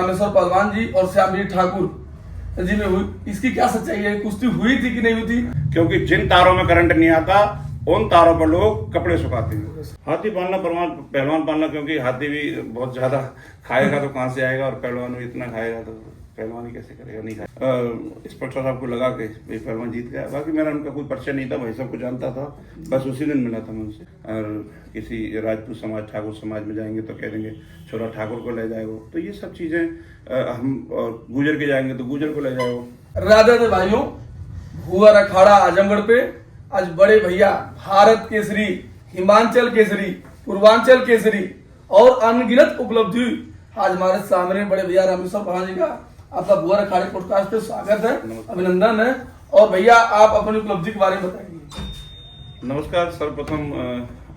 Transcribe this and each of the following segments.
रामेश्वर पहलवान जी और श्यामवीर ठाकुर जी में हुई, इसकी क्या सच्चाई है? कुश्ती हुई थी कि नहीं हुई थी? क्योंकि जिन तारों में करंट नहीं आता उन तारों पर लोग कपड़े सुखाते हैं। हाथी पालना पहलवान पालना, क्योंकि हाथी भी बहुत ज्यादा खाएगा तो कहाँ से आएगा, और पहलवान भी इतना खाएगा तो पहलवान ही कैसे करेगा, नहीं खाएगा। इंस्पेक्टर साहब को लगा के भाई पहलवान जीत गया। बाकी मेरा उनका कोई परिचय नहीं था, भाई सबको जानता था, बस उसी दिन मिला था मैं उनसे। और किसी राजपूत समाज ठाकुर समाज में जाएंगे तो कह देंगे छोरा ठाकुर को ले जाएगा, तो ये सब चीजें हम, और गुजर के जाएंगे तो गुजर को ले जाएगा। राधा भाइयों, भुआ अखाड़ा आजमगढ़ पे आज बड़े भैया भारत केसरी, हिमाचल केसरी, पूर्वांचल केसरी और अनगिनत उपलब्धि आज हमारे सामने बड़े भैया रामेश्वर पहलवान जी का आपका भुआ अखाड़े पॉडकास्ट पे स्वागत है, अभिनंदन है। और भैया आप अपनी उपलब्धि के बारे में बताइए। नमस्कार। सर्वप्रथम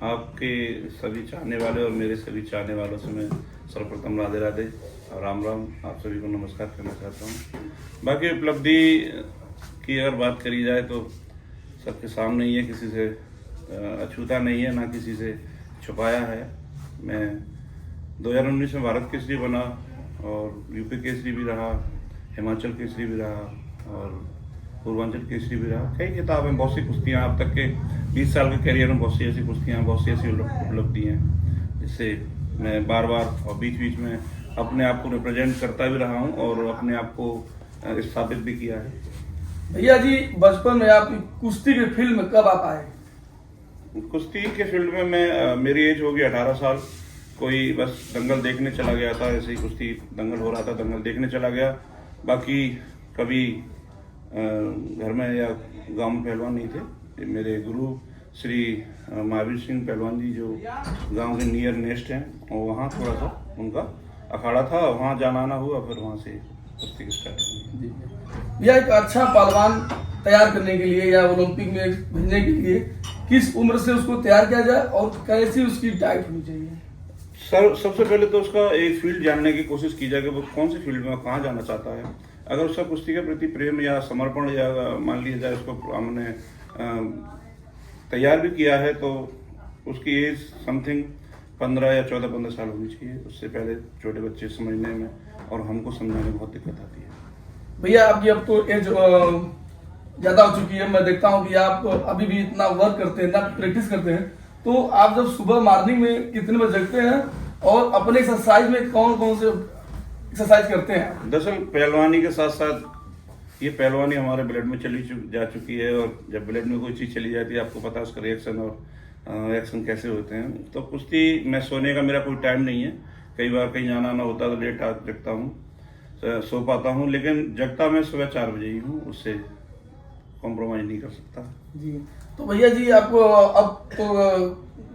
आपके सभी चाहने वाले और मेरे सभी चाहने वालों से मैं सर्वप्रथम राधे राधे और राम राम आप सभी को नमस्कार करना चाहता हूँ। बाकी उपलब्धि की अगर बात करी जाए तो सबके सामने ही है, किसी से अछूता नहीं है, ना किसी से छुपाया है। मैं 2019 में भारत केसरी बना और यूपी केसरी भी रहा, हिमाचल केसरी भी रहा और पूर्वांचल केसरी भी रहा। कई किताबें, बहुत सी कुश्तियाँ, अब तक के 20 साल के करियर में बहुत सी ऐसी कुश्तियाँ, बहुत सी ऐसी उपलब्धि हैं जिससे मैं बार बार और बीच बीच में अपने आप को रिप्रेजेंट करता भी रहा हूँ और अपने आप को स्थापित भी किया है। भैया जी, बचपन में आप कुश्ती के फील्ड में कब आप आए? कुश्ती के फील्ड में मैं, मेरी एज होगी 18 साल। कोई बस दंगल देखने चला गया था, ऐसे ही कुश्ती दंगल हो रहा था, दंगल देखने चला गया। बाकी कभी घर में या गांव में पहलवान नहीं थे। मेरे गुरु श्री महावीर सिंह पहलवान जी जो गांव के नियर नेस्ट हैं, और वहाँ थोड़ा सा उनका अखाड़ा था, वहाँ जाना आना हुआ, फिर वहाँ से कुश्ती की स्टार्ट हुई। भैया, एक अच्छा पहलवान तैयार करने के लिए या ओलंपिक में भेजने के लिए किस उम्र से उसको तैयार किया जाए और कैसी उसकी डाइट होनी चाहिए? सर, सबसे पहले तो उसका एक फील्ड जानने की कोशिश की जाए कि वो कौन सी फील्ड में कहाँ जाना चाहता है। अगर उसका कुश्ती के प्रति प्रेम या समर्पण, या मान लिया जाए उसको हमने तैयार भी किया है, तो उसकी एज समथिंग 15 या 14-15 साल होनी चाहिए। उससे पहले छोटे बच्चे समझने में और हमको समझाने में बहुत दिक्कत आती है। भैया, आपकी अब तो एज ज्यादा हो चुकी है, मैं देखता हूँ कि आप अभी भी इतना वर्क करते हैं, इतना प्रैक्टिस करते हैं, तो आप जब सुबह मॉर्निंग में कितने बजे जगते हैं और अपने एक्सरसाइज में कौन कौन से एक्सरसाइज करते हैं? दरअसल पहलवानी के साथ साथ ये पहलवानी हमारे ब्लड में जा चुकी है, और जब ब्लड में कोई चीज़ चली जाती है आपको पता है उसका रिएक्शन और एक्शन कैसे होते हैं। तो कुश्ती में सोने का मेरा कोई टाइम नहीं है। कई बार कहीं जाना आना होता है तो लेट जगता हूँ, सो पाता हूँ, लेकिन जगता मैं सुबह 4 बजे ही हूँ, उससे कॉम्प्रोमाइज नहीं कर सकता जी। तो भैया जी, आपको अब तो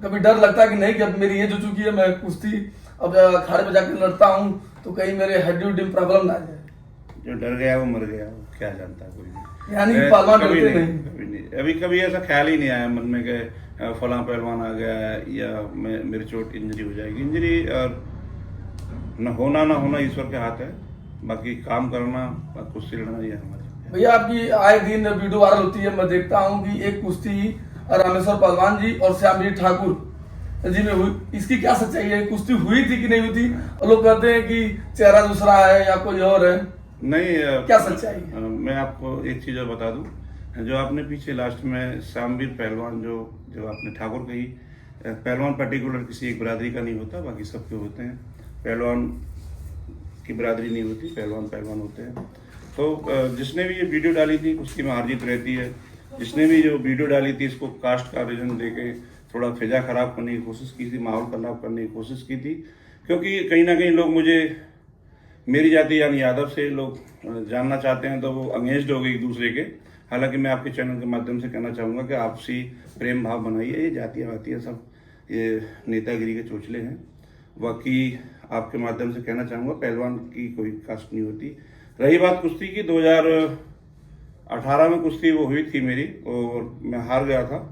कभी डर लगता है कि नहीं कि अब मेरी एज हो चुकी है, मैं कुश्ती अब अखाड़े पे जाकर लड़ता हूँ तो कहीं मेरे हड्डी उड्डी प्रॉब्लम ना आ जाए? जो डर गया वो मर गया, वो क्या जानता है कोई नहीं। यानी कि पहलवान डरते नहीं? कभी नहीं, अभी कभी ऐसा ख्याल ही नहीं आया मन में कि फलां पहलवान आ गया या मेरी चोट इंजरी हो जाएगी। इंजरी न होना ईश्वर के हाथ है, बाकी काम करना, कुश्ती लड़ना, ये हमारे। भैया, आपकी आए दिन वीडियो वायरल होती है, मैं देखता हूँ कि एक कुश्ती रामेश्वर पहलवान जी और श्यामवीर ठाकुर जी में हुई, इसकी क्या सच्चाई है? कुश्ती हुई थी कि नहीं हुई थी? और लोग कहते हैं कि चेहरा दूसरा है या कोई और है, नहीं क्या सच्चाई है? मैं आपको एक चीज और बता दूं, जो आपने पीछे लास्ट में श्यामवीर पहलवान जो आपने ठाकुर कही, पहलवान पर्टिकुलर किसी एक बिरादरी का नहीं होता, बाकी सबके होते हैं। पहलवान की बिरादरी नहीं होती, पहलवान होते हैं। तो जिसने भी ये वीडियो डाली थी उसकी में हार जीत रहती है। जिसने भी जो वीडियो डाली थी इसको कास्ट का रीजन देके थोड़ा फिजा खराब करने की कोशिश की थी, माहौल खराब करने की कोशिश की थी, क्योंकि कहीं ना कहीं लोग मुझे, मेरी जाति यानी यादव से लोग जानना चाहते हैं, तो वो अंगेज्ड हो गए एक दूसरे के। हालांकि मैं आपके चैनल के माध्यम से कहना चाहूँगा कि आपसी प्रेम भाव बनाइए। ये जातियाँ वातियाँ सब ये नेतागिरी के चोचले हैं। बाकी आपके माध्यम से कहना चाहूँगा पहलवान की कोई कास्ट नहीं होती। रही बात कुश्ती की, 2018 में कुश्ती वो हुई थी मेरी और मैं हार गया था।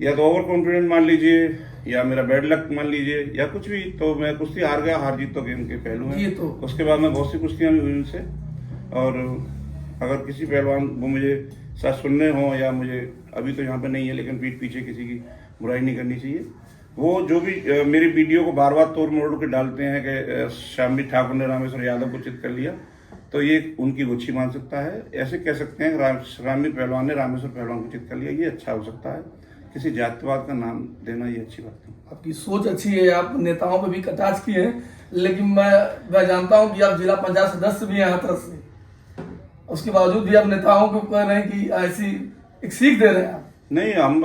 या तो ओवर कॉन्फिडेंट मान लीजिए या मेरा बैड लक मान लीजिए या कुछ भी, तो मैं कुश्ती हार गया। हार जीत तो गेम के पहलू हैं। तो उसके बाद मैं बहुत सी कुश्तियाँ भी हुई उनसे, और अगर किसी पहलवान वो मुझे साथ सुनने हो या मुझे, अभी तो यहाँ पे नहीं है, लेकिन पीठ पीछे किसी की बुराई नहीं करनी चाहिए। वो जो भी मेरी वीडियो को बार बार तोड़ मरोड़ के डालते हैं कि शामवीर ठाकुर ने रामेश्वर यादव को चित कर लिया, तो ये उनकी गुच्छी मानसिकता है। ऐसे कह सकते हैं शामवीर पहलवान ने रामेश्वर पहलवान को चित कर लिया, ये अच्छा हो सकता है। किसी जातिवाद का नाम देना ये अच्छी बात नहीं। आपकी सोच अच्छी है, आप नेताओं पे भी कटाक्ष किए हैं, लेकिन मैं जानता हूं कि आप जिला पंचायत सदस्य भी हैं हाथरस से, उसके बावजूद भी आप नेताओं को कह रहे हैं कि ऐसी एक सीख दे रहे हैं आप। नहीं, हम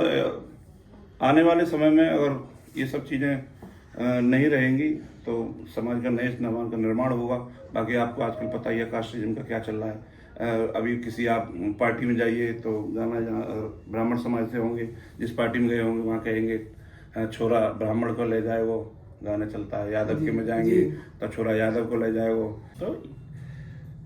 आने वाले समय में अगर ये सब चीज़ें नहीं रहेंगी तो समाज का नए निर्माण का निर्माण होगा। बाकी आपको आजकल पता ही है कास्टिज्म का क्या चल रहा है। अभी किसी आप पार्टी में जाइए तो गाना जहाँ ब्राह्मण समाज से होंगे, जिस पार्टी में गए होंगे वहाँ कहेंगे छोरा ब्राह्मण को ले जाए, वो गाना चलता है। यादव के में जाएंगे तो छोरा यादव को ले जाए वो। तो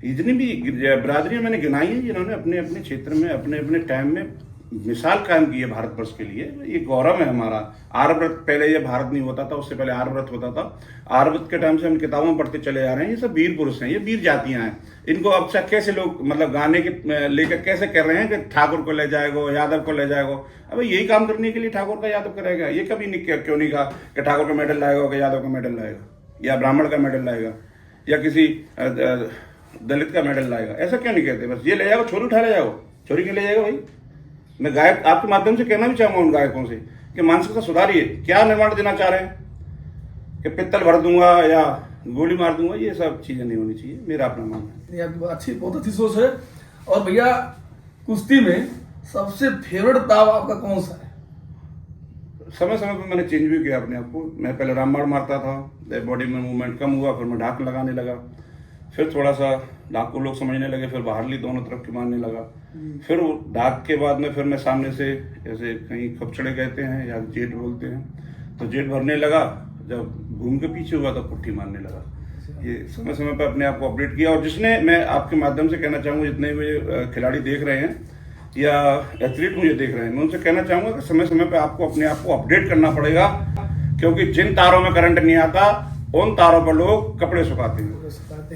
इतनी भी बिरादरियां मैंने गिनाई है जिन्होंने अपने अपने क्षेत्र में अपने अपने टाइम में मिसाल कायम की है भारतवर्ष के लिए। ये गौरव है हमारा। आर्यव्रत, पहले ये भारत नहीं होता था, उससे पहले आर्यव्रत होता था। आर्यव्रत के टाइम से हम किताबों में पढ़ते चले आ रहे हैं। ये सब वीर पुरुष हैं, ये वीर जातियां हैं। इनको अब तक कैसे लोग मतलब गाने के लेकर कैसे कर रहे हैं कि ठाकुर को ले जाएगो, यादव को ले जाएगो। अब यही काम करने के लिए ठाकुर का यादव करेगा। ये कभी नहीं क्यों नहीं कहा कि ठाकुर का मेडल लाएगा, कि यादव का मेडल लाएगा, या ब्राह्मण का मेडल लाएगा, या किसी दलित का मेडल लाएगा। ऐसा क्यों नहीं कहते? बस ये ले जाओ, छोरी उठा ले जाओ। छोरी क्यों ले जाएगा भाई? मैं गायक आपके माध्यम से कहना भी चाहूंगा उन गायकों से कि मानसिकता सुधारिए। क्या निर्माण देना चाह रहे हैं कि पित्तल भर दूंगा या गोली मार दूंगा? ये सब चीजें नहीं होनी चाहिए, मेरा अपना मानना है। आपकी अच्छी, बहुत अच्छी सोच है। और भैया, कुश्ती में सबसे फेवरेट दाव आपका कौन सा है? समय समय पर मैंने चेंज भी किया अपने आप को। मैं पहले रामबाण मारता था, बॉडी में मूवमेंट कम हुआ, फिर मैं ढाक लगाने लगा, फिर थोड़ा सा ढाक को लोग समझने लगे, फिर बाहरली दोनों तरफ की मारने लगा। फिर ढाक के बाद में फिर मैं सामने से, जैसे कहीं खपचड़े कहते हैं या जेट बोलते हैं, तो जेट भरने लगा। जब घूम के पीछे हुआ तो पुट्ठी मारने लगा। ये समय समय पर अपने आप को अपडेट किया। और जिसने, मैं आपके माध्यम से कहना चाहूँगा, जितने भी खिलाड़ी देख रहे हैं या एथलीट मुझे देख रहे हैं, मैं उनसे कहना चाहूँगा कि समय समय पर आपको अपने आप को अपडेट करना पड़ेगा, क्योंकि जिन तारों में करंट नहीं आता उन तारों पर लोग कपड़े सुखाते हैं।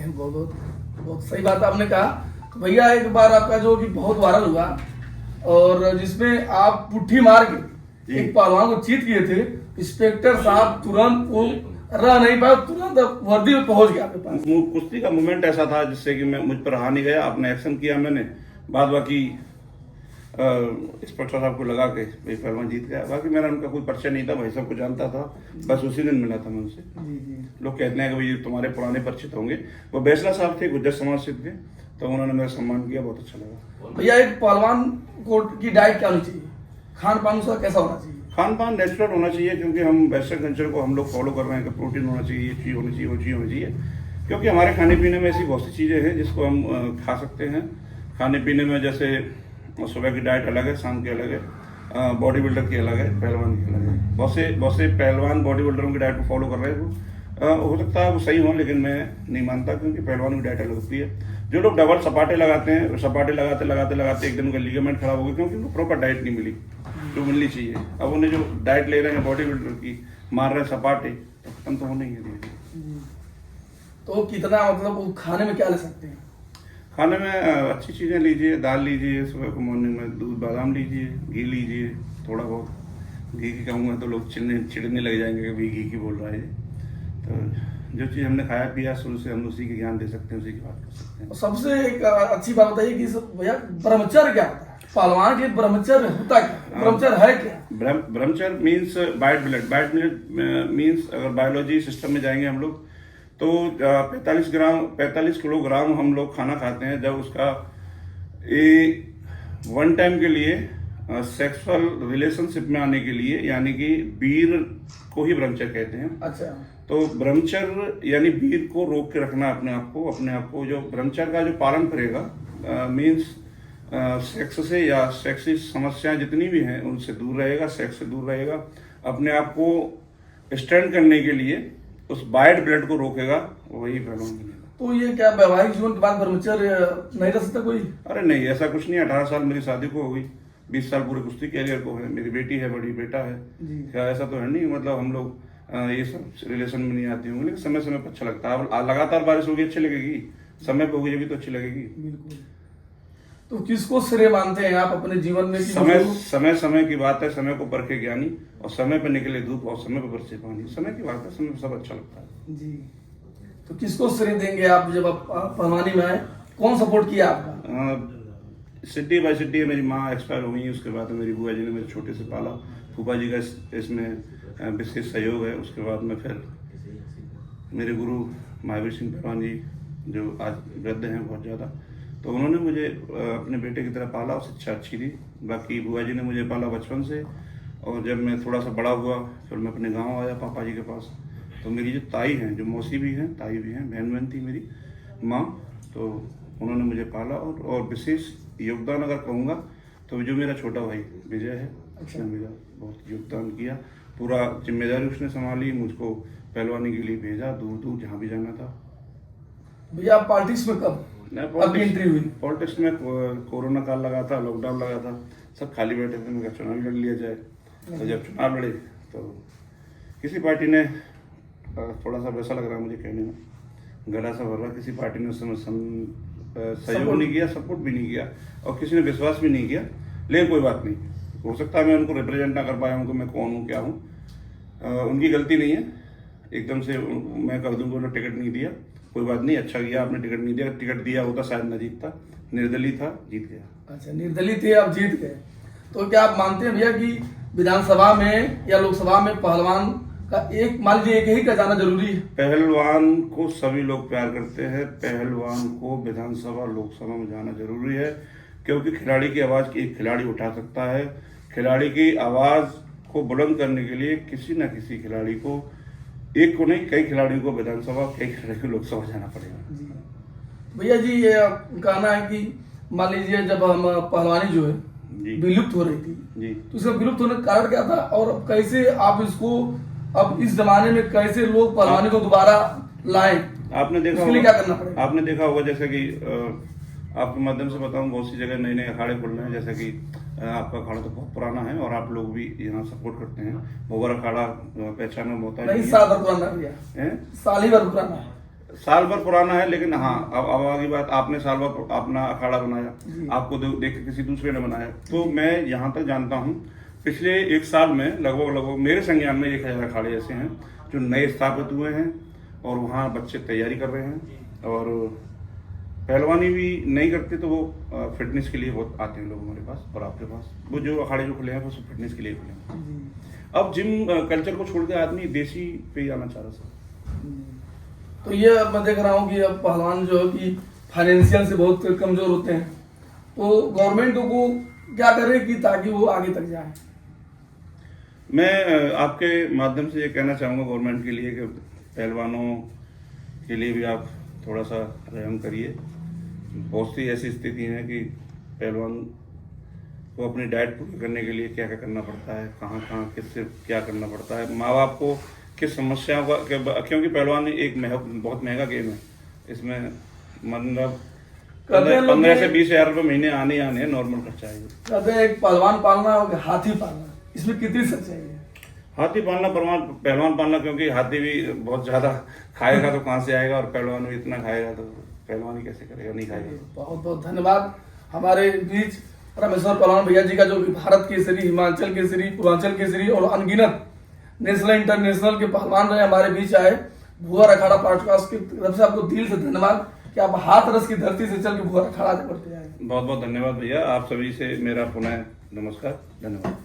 बहुत बहुत सही बात आपने कहा। तो भैया, एक बार आपका जो कि बहुत वायरल हुआ और जिसमें आप पुट्ठी मार के एक पहलवान को चीत किए थे, इंस्पेक्टर साहब तुरंत वो रह नहीं पाए, तुरंत वर्दी में पहुंच गया आपके पास। कुश्ती का मूवमेंट ऐसा था जिससे कि मैं मुझ पर रहा नहीं गया, अपना एक्शन किया मैंने। बाद बाकी इंस्पेक्टर साहब को लगा के भाई पहलवान जीत गया। बाकी मेरा उनका कोई परिचय नहीं था, भाई सबको जानता था, बस उसी दिन मिला था मैं उनसे। लोग कहते हैं कि भाई तुम्हारे पुराने परिचित होंगे। वो बैसला साहब थे, गुज्जर समाज से थे, तो उन्होंने मेरा सम्मान किया, बहुत अच्छा लगा। भैया, एक पहलवान को की डाइट क्या होनी चाहिए? खान पान उसका कैसा होना चाहिए? खान पान नेचुरल होना चाहिए, क्योंकि हम वेस्टर्न कल्चर को हम लोग फॉलो कर रहे हैं कि प्रोटीन होना चाहिए, ये चीज़ होनी चाहिए, वो चीज़ होनी चाहिए। क्योंकि हमारे खाने पीने में ऐसी बहुत सी चीज़ें हैं जिसको हम खा सकते हैं। खाने पीने में जैसे सुबह की डाइट अलग है, शाम की अलग है, बॉडी बिल्डर की अलग है, पहलवान की अलग है। बहुत से पहलवान बॉडी बिल्डरों की डाइट को फॉलो कर रहे हैं। हो सकता है वो सही हो, लेकिन मैं नहीं मानता, क्योंकि पहलवान की डाइट अलग होती है। जो लोग डबल सपाटे लगाते हैं, सपाटे लगाते लगाते लगाते एक दिन उनका लिगामेंट खराब हो गया, क्योंकि उनको प्रॉपर डाइट नहीं मिली जो मिलनी चाहिए। अब उन्हें जो डाइट ले रहे हैं बॉडी बिल्डर की, मार रहे हैं सपाटे, तो खत्म तो होने ही है। तो कितना, मतलब वो खाने में क्या ले सकते हैं? खाने में अच्छी चीज़ें लीजिए, दाल लीजिए, सुबह को मॉर्निंग में दूध बादाम लीजिए, घी लीजिए, थोड़ा बहुत। घी की कहूँगा तो लोग चिढ़ने लग जाएंगे कि भाई घी की बोल रहा है। तो जो चीज़ हमने खाया पिया शुरू से, हम उसी की ज्ञान दे सकते हैं, उसी की बात कर सकते हैं। सबसे एक अच्छी बात बताइए कि भैया, ब्रह्मचर्य क्या होता है? पहलवान के ब्रह्मचर्य होता क्या? ब्रह्मचर्य है क्या? ब्रह्मचर्य means bite blood. Bite blood means, अगर बायोलॉजी सिस्टम में जाएंगे हम लोग, तो 45 किलोग्राम हम लोग खाना खाते हैं। जब उसका वन टाइम के लिए सेक्सुअल रिलेशनशिप में आने के लिए, यानी कि वीर को ही ब्रह्मचर्य कहते हैं। अच्छा। तो ब्रह्मचर्य यानी वीर को रोक के रखना अपने आप को। जो ब्रह्मचर्य का जो पालन करेगा, मीन्स सेक्स से या सेक्सी समस्याएं जितनी भी हैं उनसे दूर रहेगा, सेक्स से दूर रहेगा, अपने आप को स्टैंड करने के लिए उस वाइट ब्लड को रोकेगा, वही पहलवान बनेगा। तो ये क्या वैवाहिक जीवन के बाद ब्रह्मचर्य नहीं रह सकता कोई? अरे नहीं, ऐसा कुछ नहीं। 18 साल मेरी शादी को हो गई, 20 साल पूरे कुश्ती कैरियर को है, मेरी बेटी है, बड़ी बेटा है। क्या ऐसा तो है नहीं, मतलब हम लोग ये सब रिलेशन में नहीं आती होंगे, लेकिन समय समय पर अच्छा लगता है। लगातार बारिश होगी अच्छी लगेगी, समय पे होगी जब भी तो अच्छी लगेगी। बिल्कुल। तो किसको श्रेय मानते हैं आप अपने जीवन में? समय की बात है, समय को परखे ज्ञानी, और समय पर निकले धूप और समय पर बरसे पानी। समय की बात है, समय पर सब अच्छा लगता है जी। तो किसको श्रेय देंगे आप जब आप पहलवानी में आए? कौन सपोर्ट किया आपका? सिटी बाय सिटी मेरी माँ एक्सपायर हो गई, उसके बाद मेरी बुआ जी ने मेरे छोटे से पाला, फूफा जी का इसमें विशेष सहयोग है। उसके बाद में फिर मेरे गुरु महावीर सिंह पहलवान जी जो आज वृद्ध हैं बहुत ज़्यादा, तो उन्होंने मुझे अपने बेटे की तरह पाला और शिक्षा अच्छी दी। बाकी बुआ जी ने मुझे पाला बचपन से, और जब मैं थोड़ा सा बड़ा हुआ फिर मैं अपने गांव आया पापा जी के पास। तो मेरी जो ताई हैं, जो मौसी भी हैं, ताई भी हैं, बहन थी मेरी माँ, तो उन्होंने मुझे पाला। और विशेष योगदान अगर कहूँगा तो जो मेरा छोटा भाई विजय है, उसने मेरा बहुत योगदान किया। पूरा जिम्मेदारी उसने संभाली, मुझको पहलवानी के लिए भेजा दूर दूर जहाँ भी जाना था। भैया आप पॉलिटिक्स में कब आपकी एंट्री हुई? पॉलिटिक्स में कोरोना काल लगा था, लॉकडाउन लगा था, सब खाली बैठे थे, मैं चुनाव लड़ लिया जाए। तो जब चुनाव लड़े तो किसी पार्टी ने, थोड़ा सा वैसा लग रहा है मुझे कहने में, गला सा भर रहा, किसी पार्टी ने उस समय सहयोग नहीं किया, सपोर्ट भी नहीं किया, और किसी ने विश्वास भी नहीं किया। लेकिन कोई बात नहीं, हो सकता है मैं उनको रिप्रेजेंट ना कर पाया हूँ, मैं कौन हूँ क्या हूँ, उनकी गलती नहीं है। एकदम से मैं कर दूंगा, उन्होंने टिकट नहीं दिया, कोई बात नहीं, अच्छा किया आपने टिकट नहीं दिया, टिकट दिया होता शायद न जीतता, निर्दलीय था, जीत गया। अच्छा, निर्दलीय थे, आप जीत गए। तो क्या आप मानते हैं भैया कि विधानसभा में या लोकसभा में पहलवान का एक, मान लीजिए एक ही का जाना जरूरी है? पहलवान को सभी लोग प्यार करते हैं, पहलवान को विधानसभा लोकसभा में जाना जरूरी है, क्योंकि खिलाड़ी की आवाज एक खिलाड़ी उठा सकता है। खिलाड़ी की आवाज को बुलंद करने के लिए किसी न किसी खिलाड़ी को, एक को नहीं कई खिलाड़ियों को विधानसभा, कई खिलाड़ियों को लोकसभा जाना पड़ेगा। भैया जी ये कहना है कि मान लीजिए जब हम पहलवानी जो है विलुप्त हो रही थी जी, तो इसका विलुप्त होने का कारण क्या था, और अब कैसे आप इसको, अब इस जमाने में कैसे लोग पहलवानी को दोबारा लाएं? आपने देखा होगा, क्या करना पड़ेगा? आपने देखा होगा, जैसे कि आपके माध्यम से बताऊं, बहुत सी जगह नए नए अखाड़े खुल रहे हैं। जैसे कि आपका अखाड़ा तो बहुत पुराना है और आप लोग भी यहाँ सपोर्ट करते हैं। भोगर अखाड़ा पहचान में होता है, नहीं साल भर पुराना भैया, साल ही भर पुराना है, साल भर पुराना है। लेकिन हाँ, अब आगे बात, आपने साल भर अपना अखाड़ा बनाया, आपको देख के किसी दूसरे ने बनाया। तो मैं यहाँ तक जानता हूँ, पिछले एक साल में लगभग मेरे संज्ञान में 1000 अखाड़े ऐसे हैं जो नए स्थापित हुए हैं, और वहाँ बच्चे तैयारी कर रहे हैं। और पहलवानी भी नहीं करते तो वो फिटनेस के लिए बहुत आते हैं लोग हमारे पास और आपके पास। वो जो अखाड़े जो खुले हैं वो सब फिटनेस के लिए खुले हैं। अब जिम कल्चर को छोड़ के आदमी देसी पे ही आना चाह रहा था। तो ये मैं देख रहा हूँ कि अब पहलवान जो है कि फाइनेंशियल से बहुत कमजोर होते हैं, तो गवर्नमेंट को क्या करे कि ताकि वो आगे तक जाए? मैं आपके माध्यम से ये कहना चाहूँगा गवर्नमेंट के लिए कि पहलवानों के लिए भी आप थोड़ा सा रहम करिए। बहुत सी ऐसी स्थिति है कि पहलवान को अपनी डाइट पूरी करने के लिए क्या क्या करना पड़ता है, कहाँ कहाँ किससे क्या करना पड़ता है, माँ बाप को किस समस्याओं का, क्योंकि पहलवान एक बहुत महंगा गेम है। इसमें मतलब 15 से 20 हजार रुपये महीने आने हैं, नॉर्मल खर्चा है। कहते हैं एक पहलवान पालना और हाथी पालना, इसमें कितनी सच्चाई है? हाथी पालना, पहलवान पालना, क्योंकि हाथी भी बहुत ज्यादा खाएगा तो कहाँ से आएगा, और पहलवान भी इतना खाएगा तो पहलवान ही कैसे करेगा, नहीं खाएगा। बहुत बहुत धन्यवाद। हमारे बीच रामेश्वर पहलवान भैया जी का, जो कि भारत केसरी, हिमाचल केसरी, पूर्वांचल केसरी और अनगिनत नेशनल इंटरनेशनल के पहलवान रहे, हमारे बीच आए। भुवर अखाड़ा पॉडकास्ट की तरफ से आपको दिल से धन्यवाद कि आप हाथरस की धरती से चल के भुवर अखाड़ा करते आए। बहुत बहुत धन्यवाद भैया, आप सभी से मेरा पुनः नमस्कार, धन्यवाद।